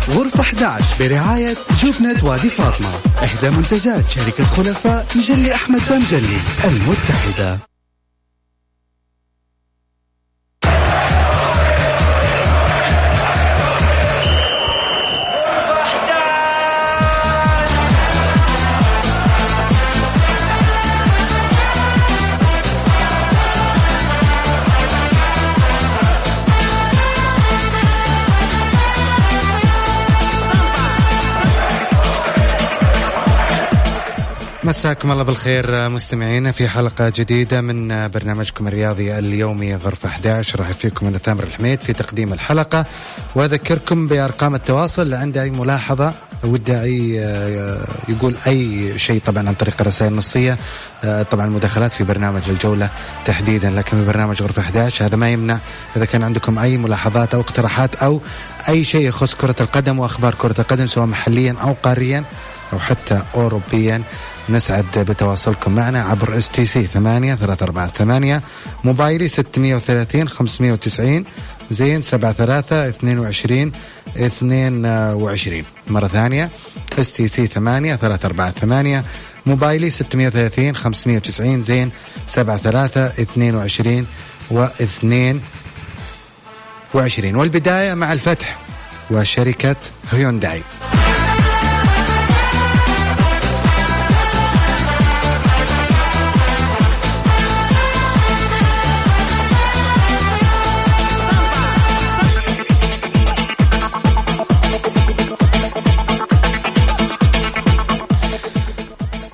غرفة 11 برعاية جبنة وادي فاطمة، إحدى منتجات شركة خلفاء مجلي أحمد بامجلي المتحدة. مساكم الله بالخير مستمعينا في حلقة جديدة من برنامجكم الرياضي اليومي غرفة 11. راح فيكم أنا ثامر الحميد في تقديم الحلقة، وأذكركم بأرقام التواصل اللي عنده أي ملاحظة وده أي يقول أي شيء طبعا عن طريق الرسائل النصية، طبعا المداخلات في برنامج الجولة تحديدا، لكن في برنامج غرفة 11 هذا ما يمنع إذا كان عندكم أي ملاحظات أو اقتراحات أو أي شيء يخص كرة القدم وأخبار كرة القدم سواء محليا أو قاريا أو حتى أوروبيا، نسعد بتواصلكم معنا عبر STC 8348 موبايلي 630 590 زين 73 22 مرة ثانية STC 8348 موبايلي 630 590 زين 73 22 والبداية مع الفتح وشركة هيونداي.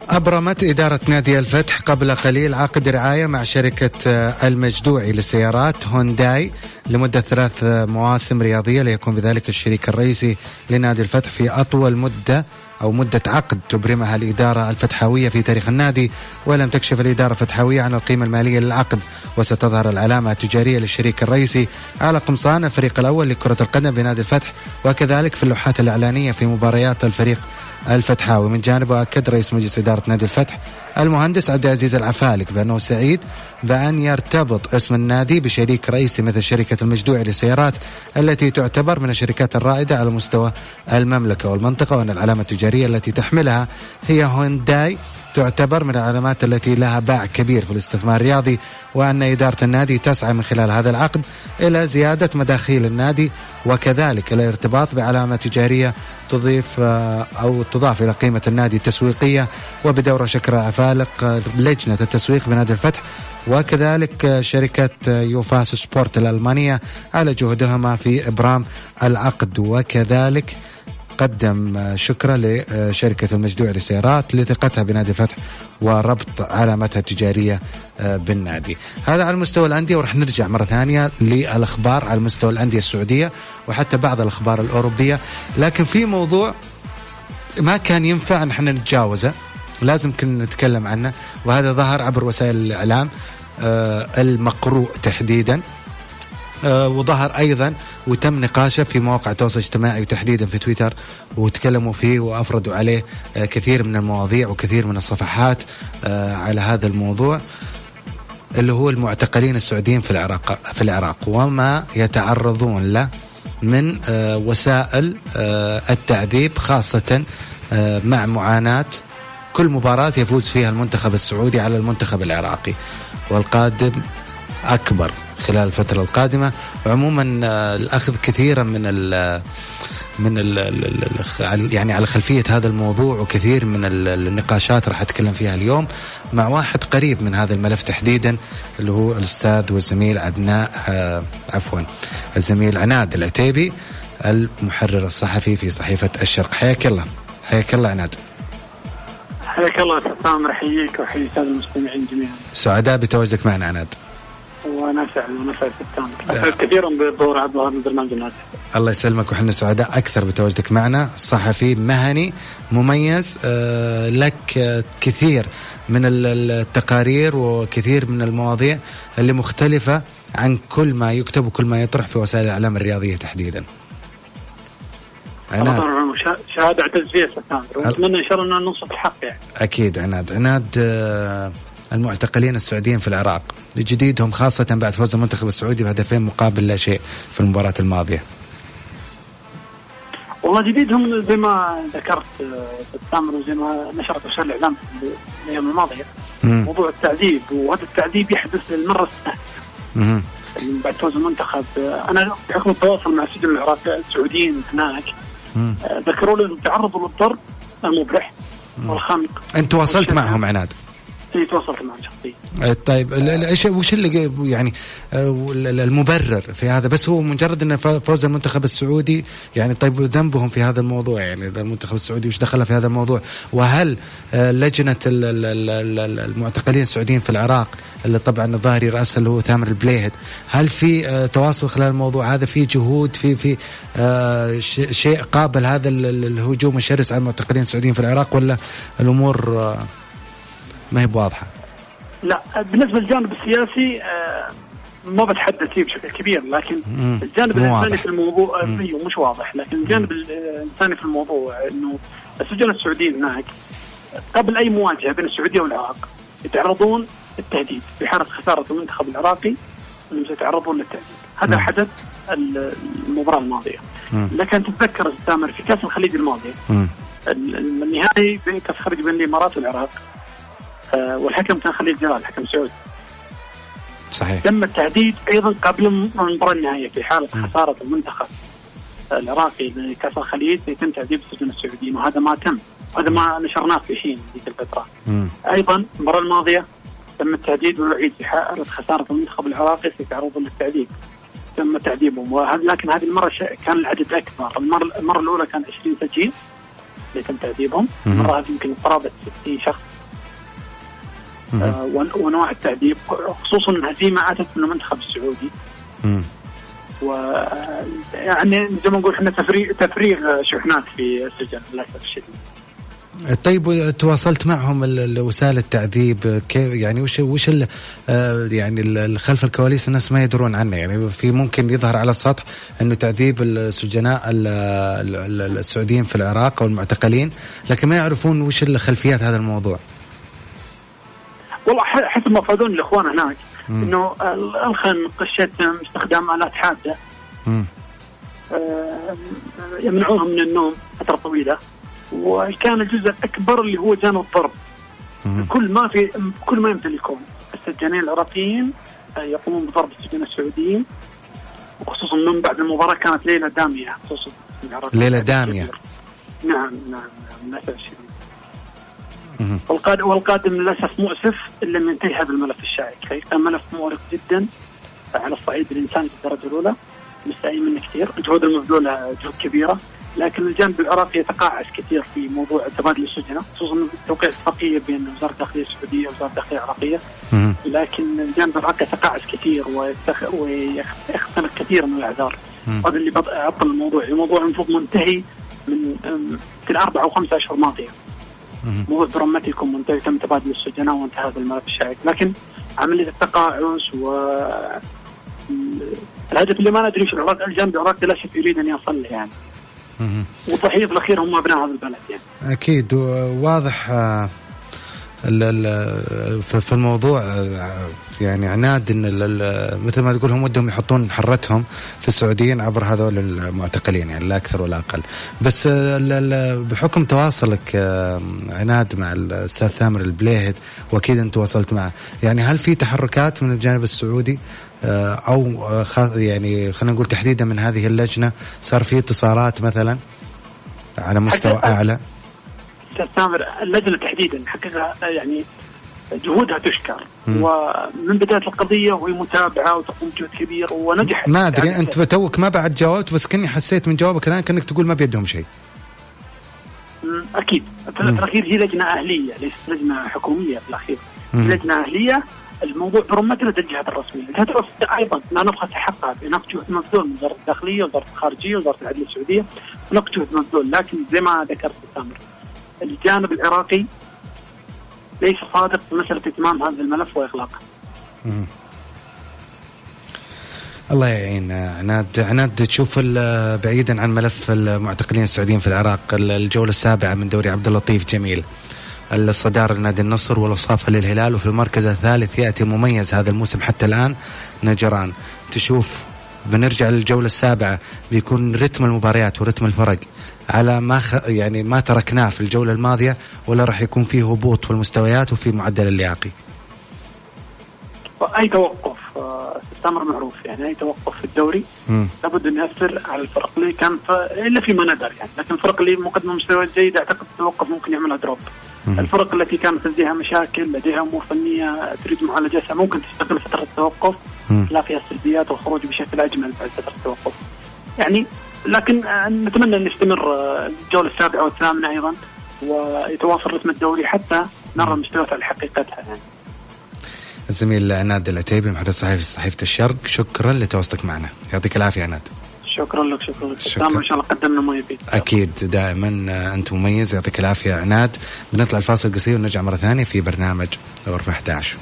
أبرمت إدارة نادي الفتح قبل قليل عقد رعاية مع شركة المجدوعي للسيارات هونداي لمدة 3 مواسم رياضية، ليكون بذلك الشريك الرئيسي لنادي الفتح في أطول مدة أو مدة عقد تبرمها الإدارة الفتحاوية في تاريخ النادي. ولم تكشف الإدارة الفتحاوية عن القيمة المالية للعقد، وستظهر العلامة التجارية للشريك الرئيسي على قمصان الفريق الأول لكرة القدم بنادي الفتح، وكذلك في اللوحات الإعلانية في مباريات الفريق الفتحاوي. من جانبه أكد رئيس مجلس إدارة نادي الفتح المهندس عبد العزيز العفالق بأنه سعيد بأن يرتبط اسم النادي بشريك رئيسي مثل شركة المجدوعي للسيارات التي تعتبر من الشركات الرائدة على مستوى المملكة والمنطقة، وأن العلامة التجارية التي تحملها هي هونداي تعتبر من العلامات التي لها باع كبير في الاستثمار الرياضي، وأن إدارة النادي تسعى من خلال هذا العقد إلى زيادة مداخيل النادي وكذلك الارتباط بعلامة تجارية تضاف إلى قيمة النادي التسويقية. وبدورة شكر عفالق لجنة التسويق بنادي الفتح وكذلك شركة يوفاس سبورت الألمانية على جهدهما في إبرام العقد، وكذلك قدم شكرا لشركة المجدوعي للسيارات لثقتها بنادي الفتح وربط علامتها التجارية بالنادي. هذا على المستوى الأندية، ورح نرجع مرة ثانية للأخبار على مستوى الأندية السعودية وحتى بعض الأخبار الأوروبية. لكن في موضوع ما كان ينفع نحن نتجاوزه، لازم كنا نتكلم عنه، وهذا ظهر عبر وسائل الإعلام المقروء تحديدا، وظهر أيضا وتم نقاشه في مواقع التواصل الاجتماعي وتحديدا في تويتر، وتكلموا فيه وأفردوا عليه كثير من المواضيع وكثير من الصفحات على هذا الموضوع اللي هو المعتقلين السعوديين في العراق وما يتعرضون له من وسائل التعذيب، خاصة مع معاناة كل مباراة يفوز فيها المنتخب السعودي على المنتخب العراقي، والقادم أكبر خلال الفترة القادمة. عموما الأخذ كثيرا يعني على خلفية هذا الموضوع، وكثير من النقاشات راح أتكلم فيها اليوم مع واحد قريب من هذا الملف تحديدا اللي هو الأستاذ والزميل الزميل عناد العتيبي المحرر الصحفي في صحيفة الشرق. حياك الله عناد. حياك الله ثامر، حييك وحيي السادة المستمعين جميعا. سعداء بتواجدك معنا عناد. وانا سعيد ثامر كثيرا بالدور على هذا البرنامج الناجح. الله يسلمك، وحنا سعداء اكثر بتواجدك معنا. صحفي مهني مميز، لك كثير من التقارير وكثير من المواضيع اللي مختلفة عن كل ما يكتب وكل ما يطرح في وسائل الإعلام الرياضية تحديدا. أنا شهادة اعتز فيها ثامر، ونتمنى إن شاء الله أن ننصف الحق يعني. أكيد عناد المعتقلين السعوديين في العراق لجديدهم، خاصة بعد فوز المنتخب السعودي بهدفين مقابل لا شيء في المباراة الماضية. والله جديدهم زي ما ذكرت تامر وزي ما نشرت وسائل الإعلام الأيام الماضية موضوع التعذيب، وهذا التعذيب يحدث للمرة الثانية بعد فوز المنتخب. أنا بحكم التواصل مع السجن العراقي السعوديين هناك ذكروا لي تعرضوا للضرب المبرح والخنق. أنت تواصلت معهم عناد؟ تواصلت معهم شخصيا. طيب وش اللي يعني المبرر في هذا؟ بس هو مجرد أن فوز المنتخب السعودي يعني؟ طيب ذنبهم في هذا الموضوع يعني المنتخب السعودي وش دخله في هذا الموضوع؟ وهل لجنة المعتقلين السعوديين في العراق اللي طبعا الظاهري رأسها اللي هو ثامر البليهد، هل في تواصل خلال الموضوع هذا؟ في جهود في شيء قابل هذا الهجوم الشرس على المعتقلين السعوديين في العراق، ولا الأمور ما هي بواضحة؟ لا، بالنسبة للجانب السياسي ما بتحدث فيه بشكل كبير، لكن الجانب الإنساني في الموضوع مش واضح. لكن الجانب الإنساني في الموضوع إنه السجناء السعوديين هناك قبل أي مواجهة بين السعودية والعراق يتعرضون للتهديد في حالة خسارة المنتخب العراقي، إنهم سيتعرضون للتهديد. هذا حدث المباراة الماضية. لكن تتذكر تامر في كأس الخليج الماضي النهائي بين كأس الخليج بين الإمارات والعراق، والحكم كان خليل جلال حكم سعودي. صحيح. تم التهديد أيضا قبل المباراة النهائية في حالة خسارة المنتخب العراقي لكأس الخليج يتم تهديد السجن السعوديين، وهذا ما تم، هذا ما نشرناه في حين ذيك الفترة. أيضا المباراة الماضية تم التهديد والوعيد في حالة خسارة المنتخب العراقي سيتعرضون للتعذيب، تم تعذيبهم. لكن هذه المرة كان العدد أكبر. المرة الأولى كان 20 سجين يتم تعذيبهم، المرة هذه يمكن قرابة 60 شخص. ونوع التعذيب خصوصا الهزيمة عادت من المنتخب السعودي. ويعني زي ما نقول احنا تفريغ شحنات في السجن للأسف الشديد. طيب تواصلت معهم وسائل التعذيب كيف يعني؟ وش يعني خلف الكواليس الناس ما يدرون عنه؟ يعني في ممكن يظهر على السطح انه تعذيب السجناء السعوديين في العراق او المعتقلين، لكن ما يعرفون وش الخلفيات هذا الموضوع. والله حسب ما فادون الإخوان هناك إنه الخنق، الشتم، استخدام آلات حادة، يمنعوهم من النوم فترة طويلة. وكان الجزء الأكبر اللي هو جانب الضرب. كل ما يمتلكون السجانين العراقيين يقومون بضرب السجناء السعوديين، وخصوصا من بعد المباراة كانت ليلة دامية، خصوصا ليلة دامية. نعم للأسف الشديد. والقادم للأسف مؤسف إن لم ينتهي هذا الملف الشائك. كان ملف مؤرق جدا على الصعيد الإنساني بالدرجة الأولى، مستعين منه كثير، الجهود المبذولة جهود كبيرة، لكن الجانب العراقي يتقاعس كثير في موضوع تبادل السجناء، خصوصا توقيع اتفاقية بين وزارة الداخلية السعودية ووزارة الداخلية العراقية. لكن الجانب العراقي يتقاعس كثير ويختلف كثير من الأعذار. هذا اللي عطل الموضوع المفروض منتهي في 4 أو 5 أشهر ماضية. موضوع برمتكم منتهي، تم تبادل السجناء وانتهى هذا الملف الشائك. لكن عملية التقاعس والهدف اللي ما ندري شو الجانب العراقي لا شك يريد أن يصل له يعني. والضحية الأخير هم أبناء هذا البلد يعني. أكيد واضح في الموضوع يعني عناد إن مثل ما تقول هم ودهم يحطون حرتهم في السعوديين عبر هذول المعتقلين يعني لا أكثر ولا أقل. بس بحكم تواصلك عناد مع الأستاذ ثامر البليهد وأكيد أنت تواصلت معه، يعني هل في تحركات من الجانب السعودي أو يعني خلينا نقول تحديدا من هذه اللجنة صار في اتصالات مثلا على مستوى أعلى؟ تامر اللجنة تحديدا حقيقة يعني جهودها تشكر، ومن بداية القضية وهي متابعة وتقوم بجهد كبير ونجحت. ما أدري يعني أنت توك ما بعد جاوبت، بس كني حسيت من جوابك الآن كأنك تقول ما بيدهم شيء. أكيد في الأخير هي لجنة أهلية ليست لجنة حكومية، في الأخير لجنة أهلية. الموضوع برمتنا الجهات الرسمية، الجهات الرسمية أيضا لا نبخس حقها، هناك جهد مبذول من وزارة الداخلية ووزارة الخارجية ووزارة العدل السعودية، هناك جهد مبذول. لكن زي ما ذكرت تامر الجانب العراقي ليس صادق في مسألة إتمام هذا الملف وإغلاقه. الله يعين عناد. تشوف بعيدا عن ملف المعتقلين السعوديين في العراق، الجولة السابعة من دوري عبد اللطيف جميل، الصدارة لنادي النصر والوصافة للهلال، وفي المركز الثالث يأتي مميز هذا الموسم حتى الآن نجران. تشوف بنرجع للجولة السابعة بيكون رتم المباريات ورتم الفرق على ما يعني ما تركناه في الجولة الماضية، ولا راح يكون فيه هبوط في المستويات وفي المعدل اللياقي؟ أي توقف استمر معروف، يعني أي توقف في الدوري لابد أن يأثر على الفرق اللي كان إلا فيما ندر يعني، لكن الفرق اللي مقدمة مستويات جيدة أعتقد التوقف ممكن يعملها دروب. الفرق التي كانت لديها مشاكل، لديها أمور فنية تريد معالجتها، ممكن تستغل فترة التوقف لا فيها السلبيات والخروج بشكل أجمل بعد فترة التوقف يعني. لكن نتمنى أن يستمر الجولة السابعة والثامنة أيضا ويتواصل رتم الدوري حتى نرى المستويات على حقيقتها يعني. الزميل عناد العتيبي محدث صحفي في صحيفة الشرق، شكرا لتواصلك معنا، يعطيك العافية عناد. شكرا لك. شكرا. إن شاء الله قدمنا ما يبي. أكيد دائما أنت مميز، يعطيك العافية عناد. بنطلع الفاصل قصير ونرجع مرة ثانية في برنامج غرفة 11.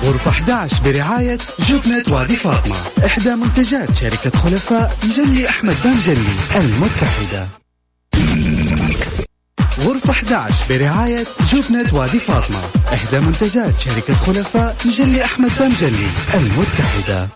غرفة 11 برعاية جبنة وادي فاطمة، إحدى منتجات شركة خلفاء مجلي أحمد بامجلي المتحدة. غرفة 11 برعاية جبنة وادي فاطمة، إحدى منتجات شركة خلفاء مجلي أحمد بامجلي المتحدة.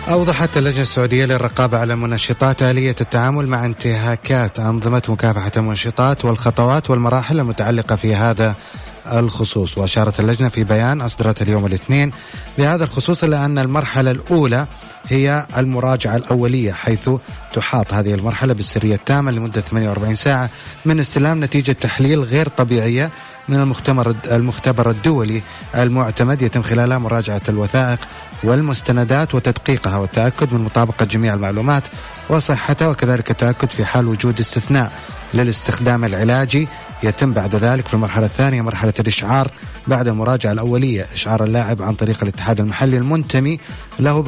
أوضحت اللجنة السعودية للرقابة على المنشطات آلية التعامل مع انتهاكات أنظمة مكافحة المنشطات والخطوات والمراحل المتعلقة في هذا الخصوص. وأشارت اللجنة في بيان أصدرته اليوم الاثنين بهذا الخصوص إلى أن المرحلة الأولى هي المراجعة الأولية، حيث تحاط هذه المرحلة بالسرية التامة لمدة 48 ساعة من استلام نتيجة تحليل غير طبيعية من المختبر الدولي المعتمد، يتم خلالها مراجعة الوثائق والمستندات وتدقيقها والتأكد من مطابقة جميع المعلومات وصحتها، وكذلك التأكد في حال وجود استثناء للاستخدام العلاجي. يتم بعد ذلك في المرحلة الثانية مرحلة الإشعار بعد المراجعة الأولية، إشعار اللاعب عن طريق الاتحاد المحلي المنتمي له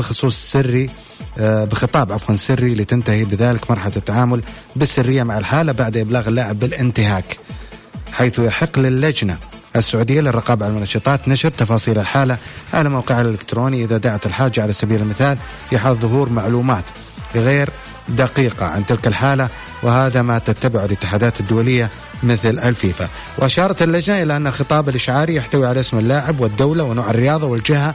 بخطاب سري لتنتهي بذلك مرحلة التعامل بالسرية مع الحالة بعد إبلاغ اللاعب بالانتهاك، حيث يحق للجنة السعودية للرقابة على المنشطات نشر تفاصيل الحالة على موقعها الإلكتروني إذا دعت الحاجة على سبيل المثال في حال ظهور معلومات غير دقيقة عن تلك الحالة، وهذا ما تتبعه الاتحادات الدولية مثل الفيفا. وأشارت اللجنة إلى أن الخطاب الإشعاري يحتوي على اسم اللاعب والدولة ونوع الرياضة والجهة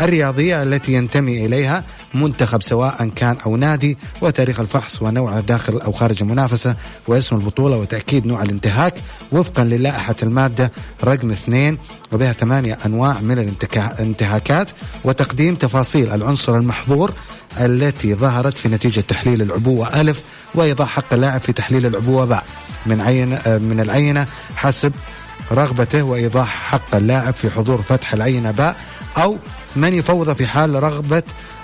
الرياضية التي ينتمي إليها، منتخب سواء كان أو نادي، وتاريخ الفحص ونوع داخل أو خارج المنافسة، واسم البطولة، وتأكيد نوع الانتهاك وفقا للائحة المادة رقم 2 وبها 8 أنواع من الانتهاكات، وتقديم تفاصيل العنصر المحظور التي ظهرت في نتيجة تحليل العبوة ألف، وإيضاح حق اللاعب في تحليل العبوة باء من العينة حسب رغبته، وإيضاح حق اللاعب في حضور فتح العينة باء أو من يفوض في حال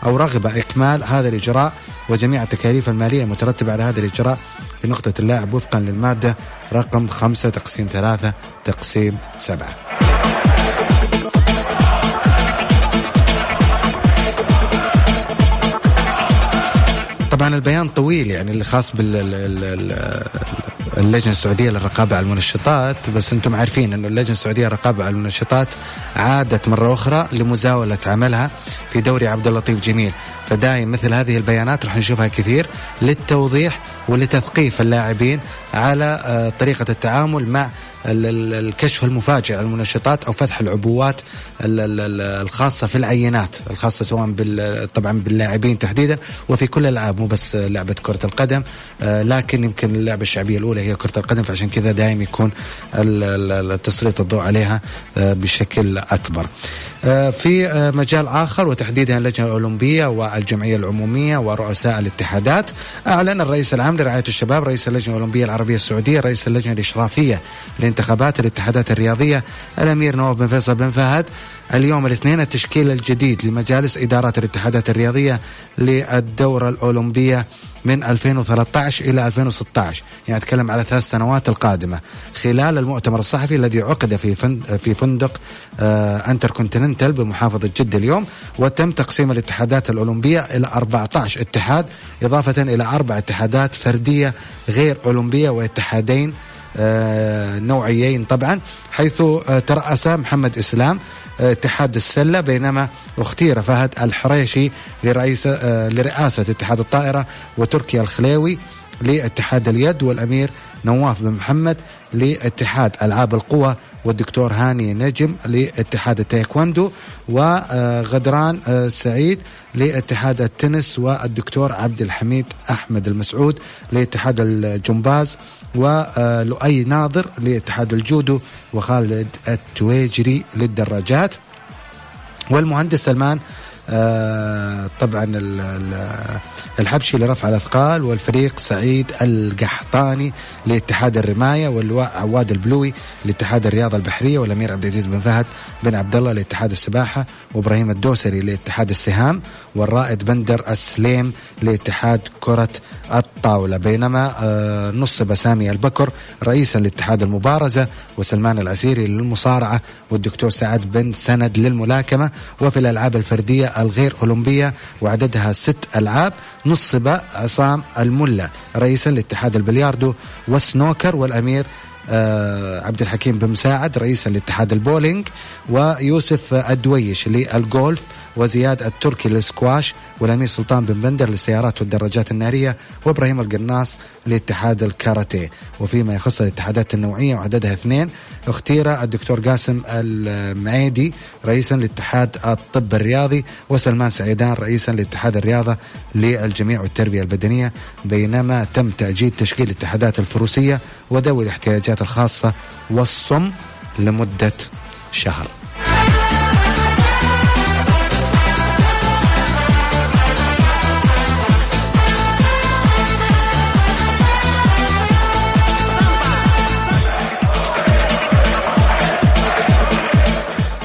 رغب إكمال هذا الإجراء، وجميع التكاليف المالية المترتبة على هذا الإجراء في نقطة اللاعب وفقا للمادة رقم 5/3/7. طبعا البيان طويل يعني اللي خاص باللجنة السعودية للرقابة على المنشطات، بس انتم عارفين انه اللجنة السعودية للرقابة على المنشطات عادت مرة اخرى لمزاولة عملها في دوري عبد اللطيف جميل، فدايم مثل هذه البيانات رح نشوفها كثير للتوضيح ولتثقيف اللاعبين على طريقة التعامل مع الكشف المفاجئ على المنشطات أو فتح العبوات الخاصة في العينات الخاصة سواء طبعا باللاعبين تحديدا وفي كل الألعاب، مو بس لعبة كرة القدم، لكن يمكن اللعبة الشعبية الأولى هي كرة القدم، فعشان كذا دائم يكون تسليط الضوء عليها بشكل أكبر. في مجال آخر وتحديدا اللجنة الأولمبية والجمعية العمومية ورؤساء الاتحادات، أعلن الرئيس العام لرعاية الشباب رئيس اللجنة الأولمبية العربية السعودية رئيس اللجنة الإشرافية لانتخابات الاتحادات الرياضية الأمير نواف بن فيصل بن فهد اليوم الاثنين التشكيل الجديد لمجالس إدارات الاتحادات الرياضية للدورة الأولمبية من 2013 إلى 2016، يعني أتكلم على 3 سنوات القادمة، خلال المؤتمر الصحفي الذي عقد في فندق انتركونتيننتال بمحافظة جدة اليوم. وتم تقسيم الاتحادات الأولمبية إلى 14 اتحاد إضافة إلى 4 اتحادات فردية غير أولمبية واتحادين نوعيين طبعا، حيث ترأس محمد إسلام اتحاد السلة، بينما اختير فهد الحريشي لرئاسة اتحاد الطائرة، وتركي الخليوي لاتحاد اليد، والأمير نواف بن محمد لاتحاد ألعاب القوى، والدكتور هاني نجم لاتحاد التايكوندو، وغدران سعيد لاتحاد التنس، والدكتور عبد الحميد أحمد المسعود لاتحاد الجمباز، ولؤي ناظر لاتحاد الجودو، وخالد التويجري للدراجات. والمهندس سلمان طبعا الحبشي لرفع الأثقال، والفريق سعيد القحطاني لاتحاد الرماية، واللواء عواد البلوي لاتحاد الرياضة البحرية، والأمير عبد العزيز بن فهد بن عبد الله لاتحاد السباحة، وإبراهيم الدوسري لاتحاد السهام، والرائد بندر السليم لاتحاد كرة الطاولة. بينما نصب سامي البكر رئيسا لاتحاد المبارزة، وسلمان العسيري للمصارعة، والدكتور سعد بن سند للملاكمة. وفي الألعاب الفردية الغير أولمبية وعددها 6 ألعاب نصب عصام الملا رئيسا لاتحاد البلياردو والسنوكر، والأمير عبد الحكيم بن مساعد رئيسا لاتحاد البولينج، ويوسف الدويش للجولف، وزياد التركي للسكواش، والأمير سلطان بن بندر للسيارات والدراجات النارية، وإبراهيم القناص لاتحاد الكاراتيه. وفيما يخص الاتحادات النوعية وعددها 2 اختير الدكتور قاسم المعيدي رئيسا لاتحاد الطب الرياضي، وسلمان سعيدان رئيسا لاتحاد الرياضة للجميع والتربية البدنية. بينما تم تأجيل تشكيل الاتحادات الفروسية وذوي الاحتياجات الخاصة والصم لمدة شهر.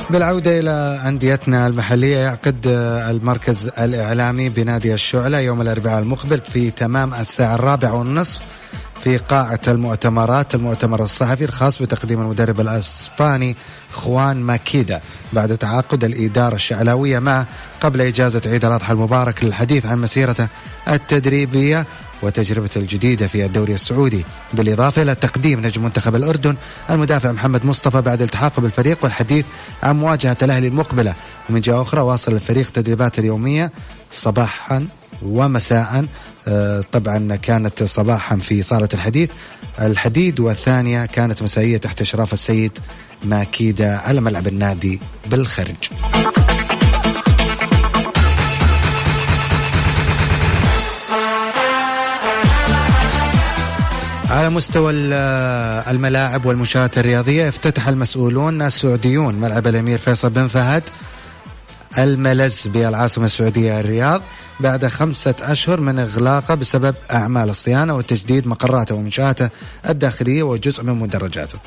بالعودة إلى أنديتنا المحلية، يعقد المركز الإعلامي بنادي الشعلة يوم الأربعاء المقبل في تمام 4:15 في قاعة المؤتمرات المؤتمر الصحفي الخاص بتقديم المدرب الأسباني خوان ماكيدا بعد تعاقد الإدارة الشعلاوية معه قبل إجازة عيد الأضحى المبارك للحديث عن مسيرته التدريبية وتجربته الجديدة في الدوري السعودي، بالإضافة إلى تقديم نجم منتخب الأردن المدافع محمد مصطفى بعد التحاقه بالفريق والحديث عن مواجهة الأهلي المقبلة. ومن جهة أخرى واصل الفريق تدريبات اليومية صباحا ومساء، طبعا كانت صباحا في صالة الحديد، والثانية كانت مسائية تحت إشراف السيد ماكيدا على ملعب النادي بالخرج. على مستوى الملاعب والمنشآت الرياضية، افتتح المسؤولون السعوديون ملعب الأمير فيصل بن فهد الملز بالعاصمة السعودية الرياض بعد 5 أشهر من إغلاقه بسبب أعمال الصيانة وتجديد مقراته ومنشآته الداخلية وجزء من مدرجاته.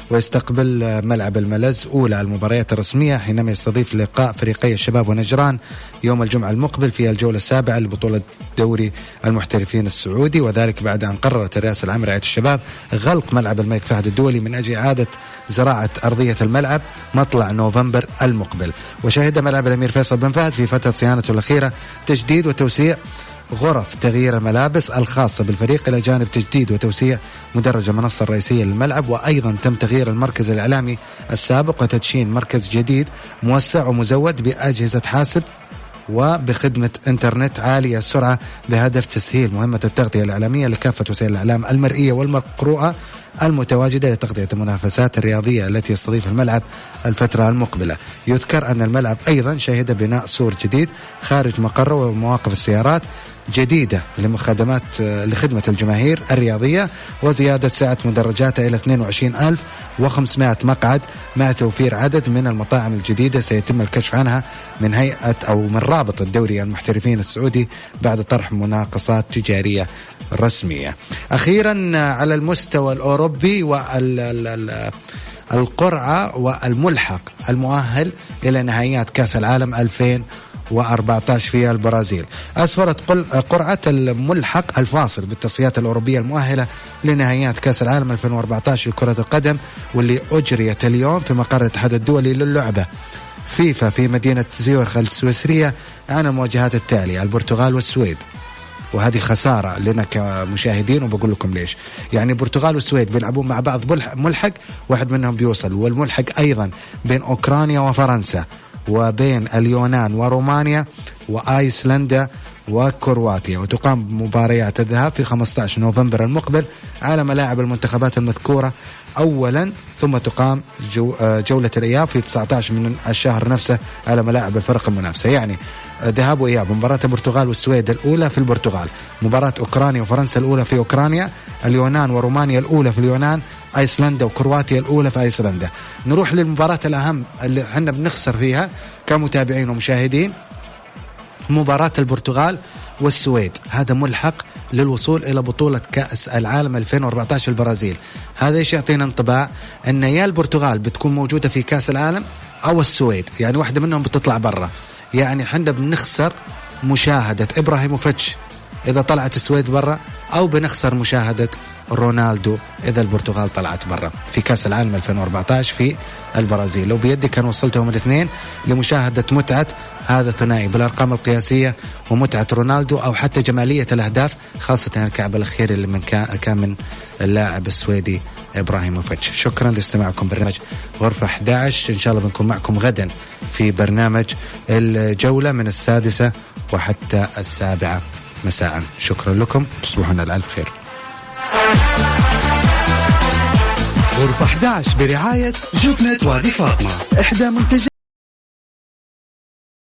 ويستقبل ملعب الملز أولى المباريات الرسمية حينما يستضيف لقاء فريقي الشباب ونجران يوم الجمعة المقبل في الجولة السابعة لبطولة دوري المحترفين السعودي، وذلك بعد أن قررت الرئاسة العامة لرعاية الشباب غلق ملعب الملك فهد الدولي من أجل إعادة زراعة أرضية الملعب مطلع نوفمبر المقبل. وشهد ملعب الأمير فيصل بن فهد في فترة صيانته الأخيرة تجديد وتوسيع غرف تغيير الملابس الخاصة بالفريق إلى جانب تجديد وتوسيع مدرج المنصة الرئيسية للملعب. وأيضا تم تغيير المركز الإعلامي السابق وتدشين مركز جديد موسع ومزود بأجهزة حاسب وبخدمة إنترنت عالية السرعة بهدف تسهيل مهمة التغطية الإعلامية لكافة وسائل الإعلام المرئية والمقروءة المتواجدة لتغطية المنافسات الرياضية التي يستضيف الملعب الفترة المقبلة. يذكر أن الملعب أيضا شهد بناء سور جديد خارج مقره ومواقف السيارات جديدة لخدمة الجماهير الرياضية، وزيادة سعة مدرجاتها إلى 22,500 مقعد مع توفير عدد من المطاعم الجديدة سيتم الكشف عنها من هيئة أو من رابط الدوري المحترفين السعودي بعد طرح مناقصات تجارية رسمية. أخيرا على المستوى الأوروبي والقرعة والملحق المؤهل إلى نهائيات كأس العالم 2014 في البرازيل، أسفرت قرعة الملحق الفاصل بالتصفيات الأوروبية المؤهلة لنهائيات كأس العالم 2014 لكرة القدم واللي أجريت اليوم في مقر الاتحاد الدولي للعبة فيفا في مدينة زيورخ السويسرية عن المواجهات التالية: البرتغال والسويد، وهذه خسارة لنا كمشاهدين، وبقول لكم ليش. يعني البرتغال والسويد بيلعبون مع بعض ملحق، واحد منهم بيوصل، والملحق أيضا بين أوكرانيا وفرنسا، وبين اليونان ورومانيا وآيسلندا وكرواتيا. وتقام مباريات الذهاب في 15 نوفمبر المقبل على ملاعب المنتخبات المذكورة أولا، ثم تقام جولة الإياب في 19 من الشهر نفسه على ملاعب الفرق المنافسة. يعني ذهاب وإياب. مباراة البرتغال والسويد الأولى في البرتغال، مباراة أوكرانيا وفرنسا الأولى في أوكرانيا، اليونان ورومانيا الأولى في اليونان، أيسلندا وكرواتيا الأولى في أيسلندا. نروح للمباراة الأهم اللي احنا بنخسر فيها كمتابعين ومشاهدين، مباراة البرتغال والسويد. هذا ملحق للوصول إلى بطولة كأس العالم 2014 في البرازيل. هذا ايش يعطينا انطباع؟ أن يا البرتغال بتكون موجودة في كأس العالم أو السويد، يعني واحدة منهم بتطلع برا. يعني حنا بنخسر مشاهدة إبراهيموفيتش إذا طلعت السويد برا، أو بنخسر مشاهدة رونالدو إذا البرتغال طلعت برا في كأس العالم 2014 في البرازيل. لو بيدي كان وصلتهم الاثنين لمشاهدة متعة هذا الثنائي بالأرقام القياسية ومتعة رونالدو، أو حتى جمالية الأهداف، خاصة الكعب الأخير اللي كان من اللاعب السويدي إبراهيموفيتش. شكرا لاستماعكم برنامج غرفة 11. إن شاء الله بنكون معكم غدا في برنامج الجولة من 6 وحتى 7 مساء. شكرا لكم، تصبحون على ألف خير. غرفة 11 برعاية جبنة وادي فاطمة، إحدى منتجات